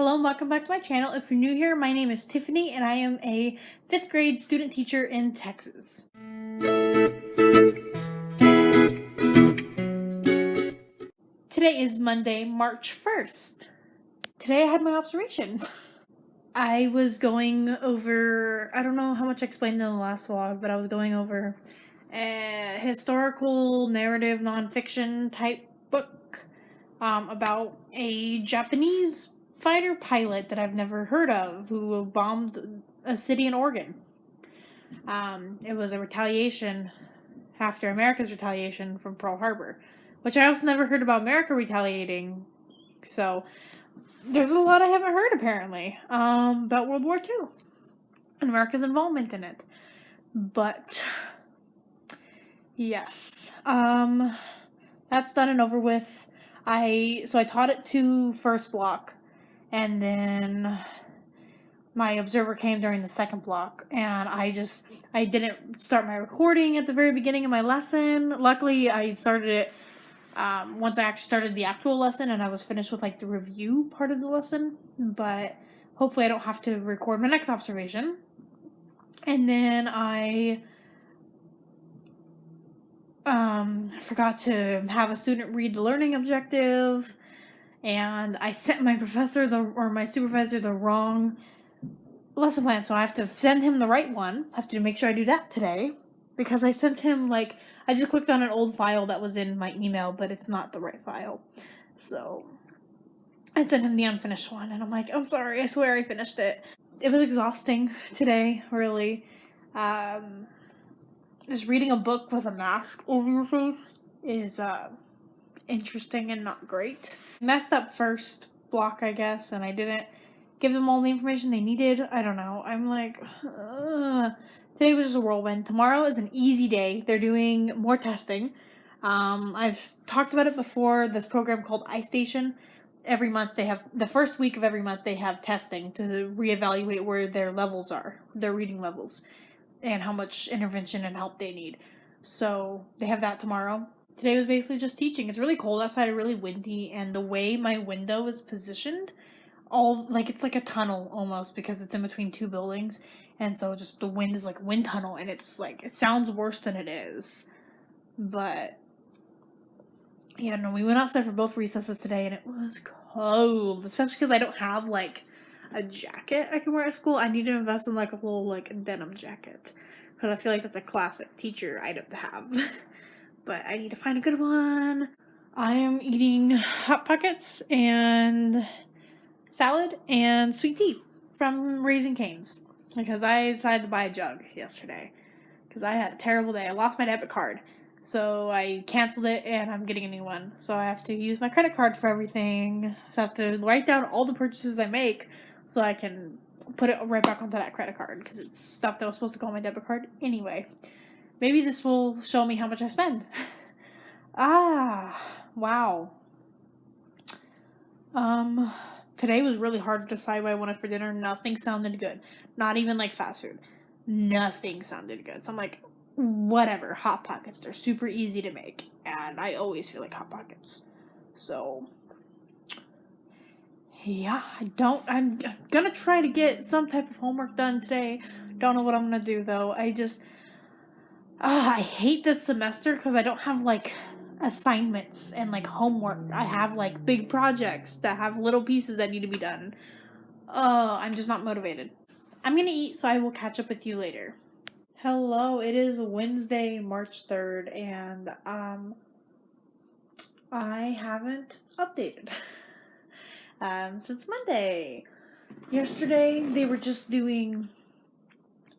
Hello and welcome back to my channel. If you're new here, my name is Tiffany and I am a 5th grade student teacher in Texas. Today is Monday, March 1st. Today I had my observation. I was going over, I don't know how much I explained in the last vlog, but I was going over a historical narrative nonfiction type book about a Japanese fighter pilot that I've never heard of who bombed a city in Oregon. It was a retaliation after America's retaliation from Pearl Harbor, which I also never heard about America retaliating. So there's a lot I haven't heard apparently about World War II and America's involvement in it. But yes, that's done and over with. I taught it to first block, and then my observer came during the second block, and I didn't start my recording at the very beginning of my lesson. Luckily, I started it once I actually started the actual lesson, and I was finished with like the review part of the lesson. But hopefully I don't have to record my next observation. And then I forgot to have a student read the learning objective, and I sent my my supervisor the wrong lesson plan, so I have to send him the right one. I have to make sure I do that today, because I sent him, I just clicked on an old file that was in my email, but it's not the right file. So I sent him the unfinished one, and I'm like, I'm sorry, I swear I finished it. It was exhausting today, really. Just reading a book with a mask over your face is interesting and not great. I messed up first block, I guess, and I didn't give them all the information they needed. I don't know. I'm like, today was just a whirlwind. Tomorrow is an easy day. They're doing more testing. I've talked about it before, this program called iStation. Every month they have, the first week of every month they have testing to reevaluate where their levels are, their reading levels, and how much intervention and help they need. So they have that tomorrow. Today was basically just teaching. It's really cold outside, really windy, and the way my window is positioned, it's like a tunnel almost, because it's in between two buildings, and so just the wind is like wind tunnel, and it's like, it sounds worse than it is. But yeah, no, we went outside for both recesses today, and it was cold, especially because I don't have like a jacket I can wear at school. I need to invest in like a little denim jacket, because I feel like that's a classic teacher item to have. But I need to find a good one. I am eating Hot Pockets and salad and sweet tea from Raising Cane's, because I decided to buy a jug yesterday because I had a terrible day. I lost my debit card, so I canceled it and I'm getting a new one. So I have to use my credit card for everything. So I have to write down all the purchases I make so I can put it right back onto that credit card, because it's stuff that was supposed to go on my debit card anyway. Maybe this will show me how much I spend. Wow. Today was really hard to decide what I wanted for dinner. Nothing sounded good. Not even like fast food. Nothing sounded good. So I'm like, whatever. Hot Pockets. They're super easy to make, and I always feel like Hot Pockets. So yeah, I'm gonna try to get some type of homework done today. Don't know what I'm gonna do though. I hate this semester because I don't have assignments and homework. I have big projects that have little pieces that need to be done. I'm just not motivated. I'm gonna eat, so I will catch up with you later. Hello, it is Wednesday, March 3rd, and I haven't updated since Monday. Yesterday, they were just doing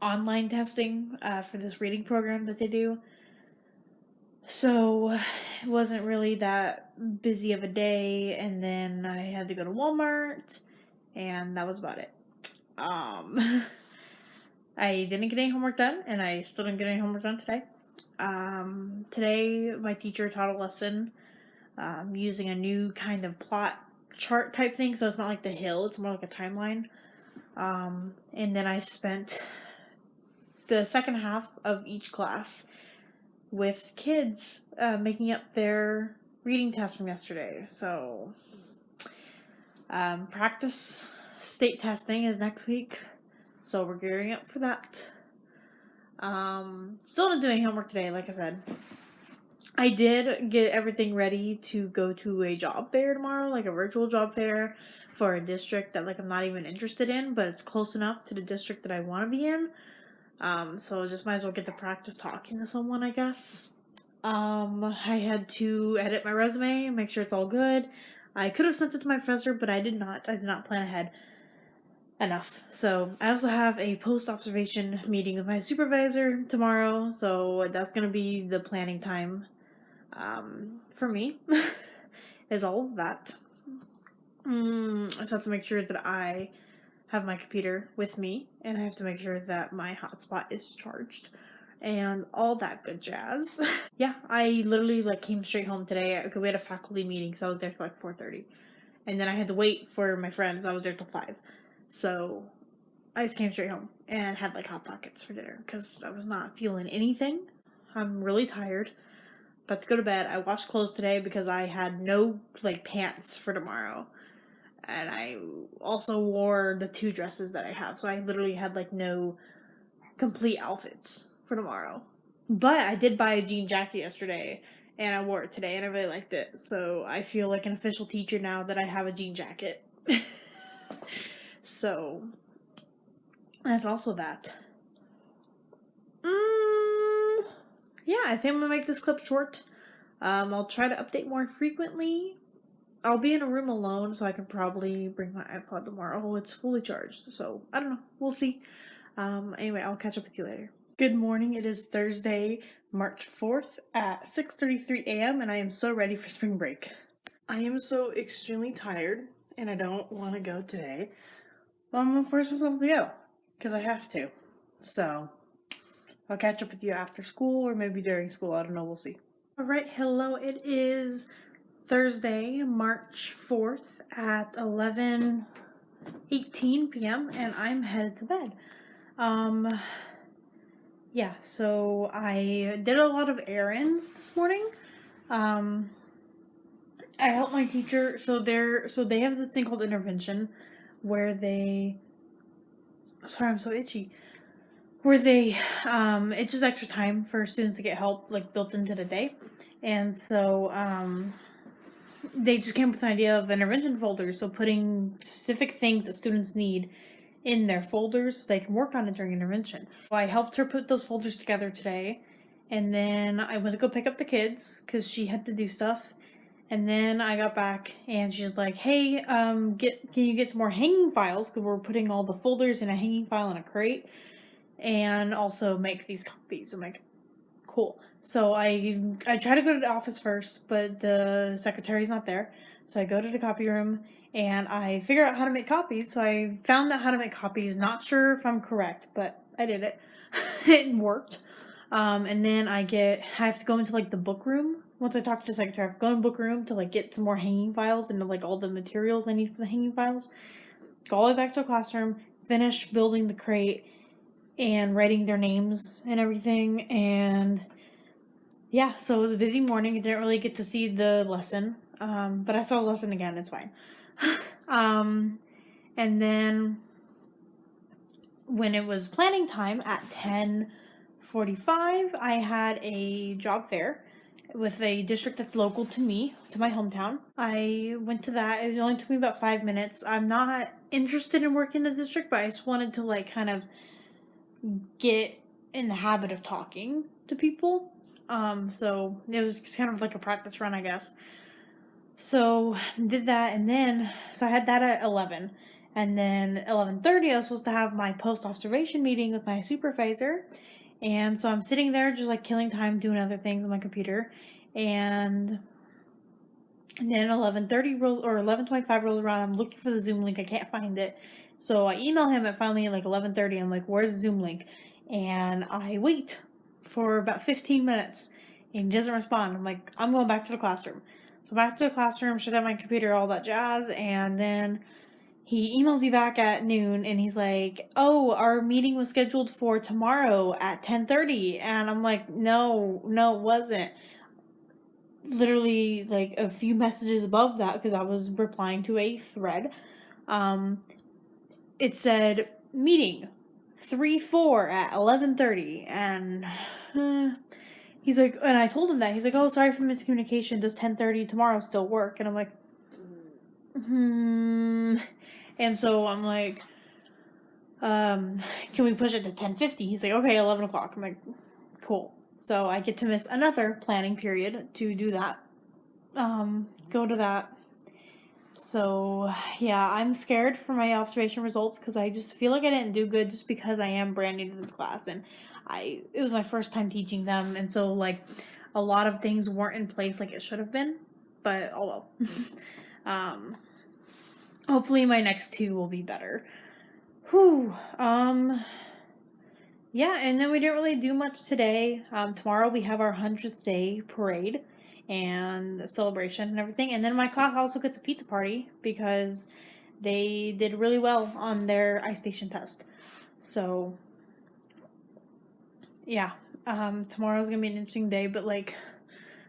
online testing for this reading program that they do. So it wasn't really that busy of a day, and then I had to go to Walmart, and that was about it. I didn't get any homework done, and I still didn't get any homework done today. Today my teacher taught a lesson using a new kind of plot chart type thing, so it's not like the hill, it's more like a timeline. And then I spent the second half of each class with kids making up their reading test from yesterday. So Practice state testing is next week, so we're gearing up for that. Still not doing homework today, like I said. I did get everything ready to go to a job fair tomorrow, like a virtual job fair for a district that like I'm not even interested in, but it's close enough to the district that I want to be in. So just might as well get to practice talking to someone, I guess. I had to edit my resume, make sure it's all good. I could have sent it to my professor, but I did not. I did not plan ahead enough. So I also have a post-observation meeting with my supervisor tomorrow, so that's going to be the planning time for me, is all of that. I just have to make sure that I have my computer with me, and I have to make sure that my hotspot is charged, and all that good jazz. Yeah, I literally like came straight home today. We had a faculty meeting, so I was there till like 4:30, and then I had to wait for my friends. I was there till 5, so I just came straight home and had like Hot Pockets for dinner because I was not feeling anything. I'm really tired. About to go to bed. I washed clothes today because I had no like pants for tomorrow. And I also wore the 2 dresses that I have. So I literally had like no complete outfits for tomorrow. But I did buy a jean jacket yesterday and I wore it today and I really liked it. So I feel like an official teacher now that I have a jean jacket. So that's also that. Yeah, I think I'm gonna make this clip short. I'll try to update more frequently. I'll be in a room alone, so I can probably bring my iPod tomorrow. It's fully charged, so I don't know. We'll see. Anyway, I'll catch up with you later. Good morning. It is Thursday, March 4th at 6:33 a.m. and I am so ready for spring break. I am so extremely tired and I don't want to go today. Well, I'm gonna force myself to go because I have to. So I'll catch up with you after school or maybe during school. I don't know. We'll see. All right. Hello. It is Thursday, March 4th at 11:18 p.m. and I'm headed to bed. Yeah, so I did a lot of errands this morning. I helped my teacher, so they have this thing called intervention where sorry, I'm so itchy. Where it's just extra time for students to get help like built into the day. And so they just came up with an idea of intervention folders, so putting specific things that students need in their folders so they can work on it during intervention. So I helped her put those folders together today, and then I went to go pick up the kids because she had to do stuff. And then I got back and she's like, "Hey, can you get some more hanging files? Because we're putting all the folders in a hanging file in a crate, and also make these copies." I'm like, "Cool." So I try to go to the office first, but the secretary's not there. So I go to the copy room and I figure out how to make copies. So I found out how to make copies. Not sure if I'm correct, but I did it. It worked. And then I have to go into like the book room. Once I talk to the secretary, I have to go in the book room to like get some more hanging files and like all the materials I need for the hanging files. Go all the way back to the classroom, finish building the crate and writing their names and everything. And yeah, so it was a busy morning. I didn't really get to see the lesson, but I saw the lesson again. It's fine. And then when it was planning time at 10:45, I had a job fair with a district that's local to me, to my hometown. I went to that. It only took me about 5 minutes. I'm not interested in working in the district, but I just wanted to like kind of get in the habit of talking to people. So it was kind of like a practice run, I guess. So did that, and then so I had that at 11, and then 11:30 I was supposed to have my post observation meeting with my supervisor, and so I'm sitting there just like killing time doing other things on my computer, and then 11:30 rolls or 11:25 rolls around. I'm looking for the Zoom link. I can't find it, so I email him at finally like 11:30. I'm like, "Where's the Zoom link?" And I wait for about 15 minutes, and he doesn't respond. I'm like, "I'm going back to the classroom." So back to the classroom, shut down my computer, all that jazz, and then he emails me back at noon, and he's like, "Oh, our meeting was scheduled for tomorrow at 10:30," and I'm like, "No, it wasn't." literally like a few messages above that, because I was replying to a thread, it said meeting 3/4 at 11:30, and he's like, and I told him that. He's like, oh, sorry for miscommunication. Does 10:30 tomorrow still work? And I'm like, and so I'm like, can we push it to 10:50? He's like, okay, 11 o'clock. I'm like, cool. So I get to miss another planning period to do that. Go to that. So yeah, I'm scared for my observation results, because I just feel like I didn't do good, just because I am brand new to this class, and it was my first time teaching them, and so like a lot of things weren't in place like it should have been. But oh well. Hopefully my next two will be better. Whew. Yeah, and then we didn't really do much today. Tomorrow we have our 100th day parade and celebration and everything. And then my class also gets a pizza party, because they did really well on their ice station test. So, yeah, tomorrow's gonna be an interesting day, but like,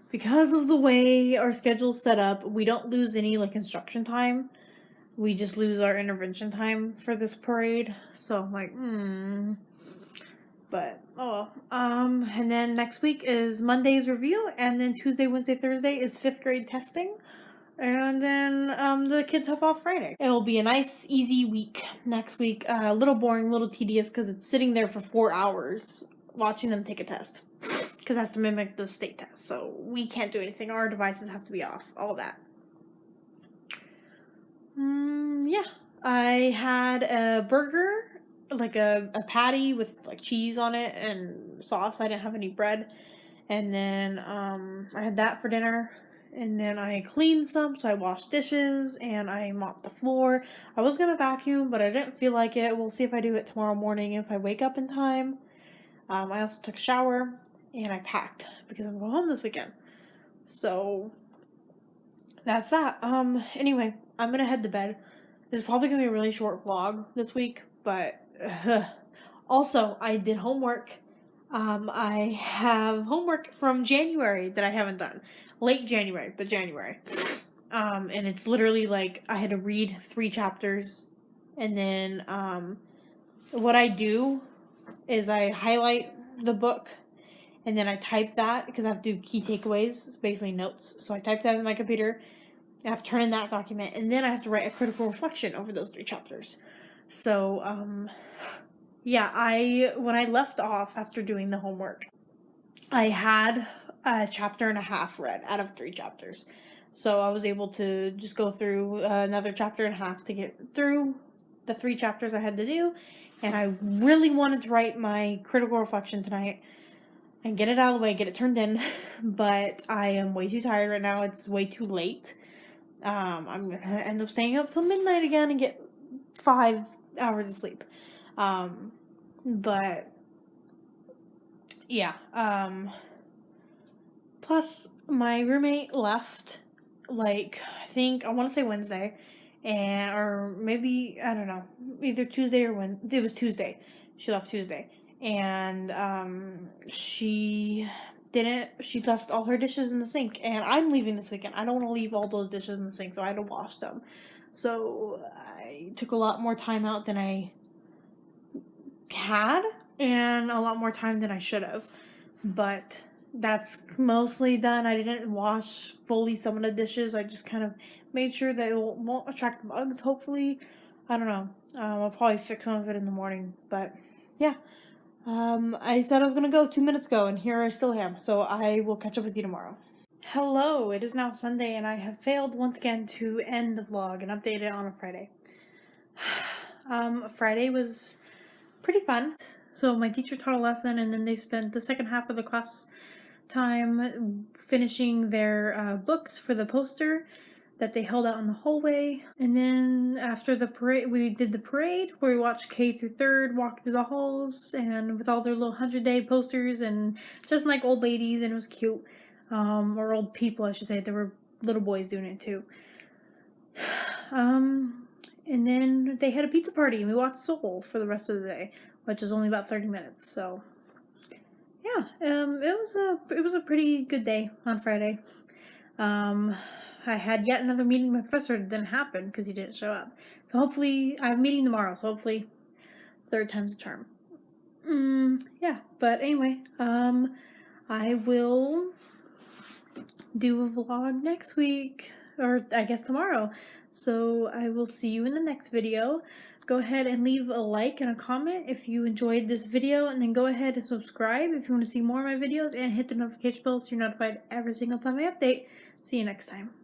because of the way our schedule's set up, we don't lose any like instruction time. We just lose our intervention time for this parade. So I'm like, But oh well. And then next week is Monday's review, and then Tuesday, Wednesday, Thursday is 5th grade testing, and then the kids have off Friday. It'll be a nice, easy week next week. A little boring, a little tedious, because it's sitting there for 4 hours watching them take a test, because that's to mimic the state test. So we can't do anything. Our devices have to be off. All that. Yeah. I had a burger, like a patty with like cheese on it and sauce. I didn't have any bread. And then I had that for dinner. And then I cleaned some, so I washed dishes and I mopped the floor. I was gonna vacuum, but I didn't feel like it. We'll see if I do it tomorrow morning if I wake up in time. I also took a shower and I packed, because I'm going home this weekend. So that's that. Anyway, I'm gonna head to bed. This is probably gonna be a really short vlog this week, but also I did homework. I have homework from January that I haven't done. Late January, but January. And it's literally like I had to read 3 chapters, and then what I do is I highlight the book, and then I type that, because I have to do key takeaways. It's basically notes. So I type that in my computer. I have to turn in that document, and then I have to write a critical reflection over those 3 chapters. So, yeah, when I left off after doing the homework, I had a chapter and a half read out of 3 chapters. So I was able to just go through another chapter and a half to get through the 3 chapters I had to do. And I really wanted to write my critical reflection tonight and get it out of the way, get it turned in. But I am way too tired right now. It's way too late. I'm gonna end up staying up till midnight again and get 5 hours of sleep. But yeah. Plus my roommate left, like, I want to say Wednesday, or maybe, I don't know, either Tuesday or when it was Tuesday. She left Tuesday, and she left all her dishes in the sink, and I'm leaving this weekend. I don't want to leave all those dishes in the sink, so I had to wash them. So I took a lot more time out than I had, and a lot more time than I should have. But that's mostly done. I didn't wash fully some of the dishes. I just kind of made sure that it won't attract bugs, hopefully. I don't know. I'll probably fix some of it in the morning. But yeah. I said I was going to go 2 minutes ago, and here I still am. So I will catch up with you tomorrow. Hello, it is now Sunday, and I have failed once again to end the vlog and update it on a Friday. Friday was pretty fun. So my teacher taught a lesson, and then they spent the second half of the class time finishing their books for the poster that they held out in the hallway. And then after the parade, we did the parade where we watched K through 3rd walk through the halls, and with all their little 100-day posters, and just like old ladies, and it was cute. Or old people, I should say. There were little boys doing it too. And then they had a pizza party, and we watched Soul for the rest of the day, which was only about 30 minutes. So yeah, it was a pretty good day on Friday. I had yet another meeting with my professor that didn't happen because he didn't show up. So hopefully, I have a meeting tomorrow, so hopefully 3rd time's a charm. Yeah, but anyway, I will do a vlog next week, or I guess tomorrow. So I will see you in the next video. Go ahead and leave a like and a comment if you enjoyed this video, and then go ahead and subscribe if you want to see more of my videos, and hit the notification bell so you're notified every single time I update. See you next time.